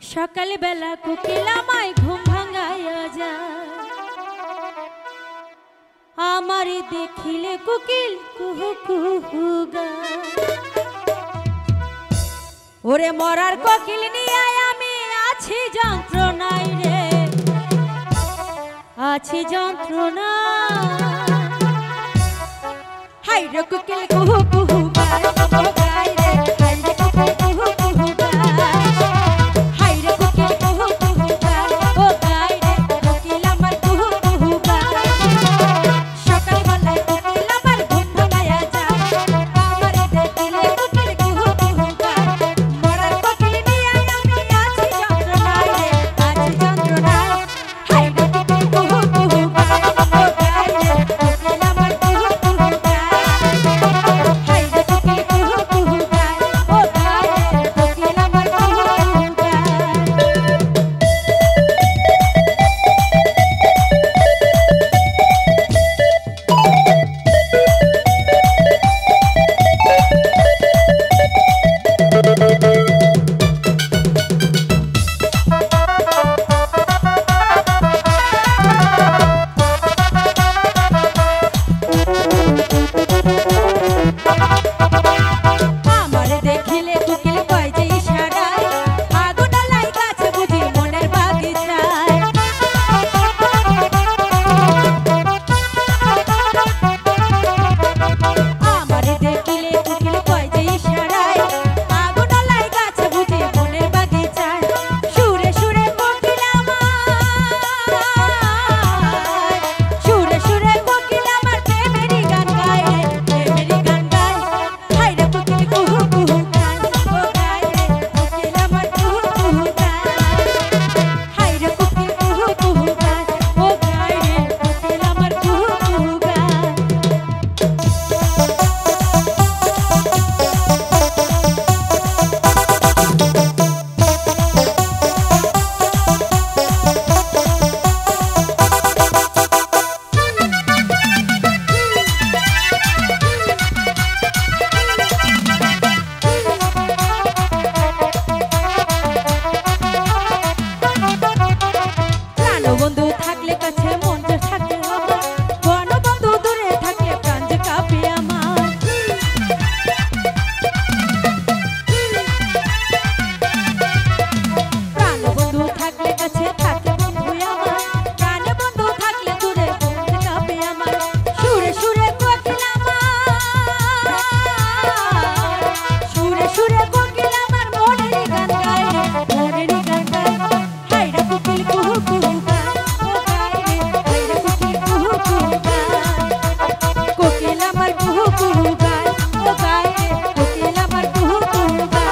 সকাল বেলা কোকিল আমায় ঘুম ভাঙাইয়া যায়, আমারে দেখিলে কোকিল কুহু কুহু গায়। ওরে মরার কোকিল নিয়ে আমি আছি যন্ত্রণায় রে, আছি যন্ত্রণা। হাই রে কোকিল কুহু কুহু গায়, ও গায় রে, হাই রে কোকিল কুহু কুহু গায়। হাই রে কোকিল কুহু কুহু গায়, ও গায় রে, কোকিল আমার কুহু কুহু গায়। সকালবেলায় কোকিল আমার ঘুম ভাঙাইয়া যায়, আমারে দেখিলে কোকিল কুহু কুহু গায়। মরার কোকিল নিয়ে আমি আছি যন্ত্রণায় রে, আছি যন্ত্রণায়। হাই রে কোকিল কুহু কুহু গায়, ও গায় রে, কোকিল আমার কুহু কুহু গায়। হাই রে কোকিল কুহু কুহু গায়, ও গায় রে, কোকিল আমার কুহু কুহু গায়। আমারে দেখিলে কোকিল কয় যে ইশারায়, আগুন লাই গাছে বুঝি মনের বাগিচায়। আমারে দেখিলে কোকিল কয় যে ইশারায়, আগুন লাই গাছে বুঝি মনের বাগিচায়। সুরে সুরে কোকিল আমার, সুরে সুরে কোকিল আমার প্রেমেরই গান গায় রে, প্রেমেরই গান গায়। হাই রে কোকিল কুহু কুহু গায়, ও গায় রে, কোকিল আমার কুহু কুহু গায়। হাই রে কোকিল কুহু কুহু গায়, ও গায় রে, কোকিল আমার কুহু কুহু গায়। প্রাণবন্ধু থাকলে কাছে মন যে থাকে আমার, বনবন্ধু দূরে থাকলে প্রাণ যে কাঁপে আমার। প্রাণবন্ধু থাকলে কাছে থাকে বন্ধু আমার, প্রাণবন্ধু থাকলে দূরে মন যে কাঁপে আমার। সুরে সুরে কোকিল আমার, সুরে সুরে কোকিল আমার মনেরই গান গায় রে, মনেরই গান গায়। হাই রে কোকিল কুহু কুহু গায়, ও গায় রে, হাই রে কোকিল কুহু কুহু গায়। কোকিল আমার কুহু কুহু গায়, ও গায় রে, কোকিল আমার কুহু কুহু গায়।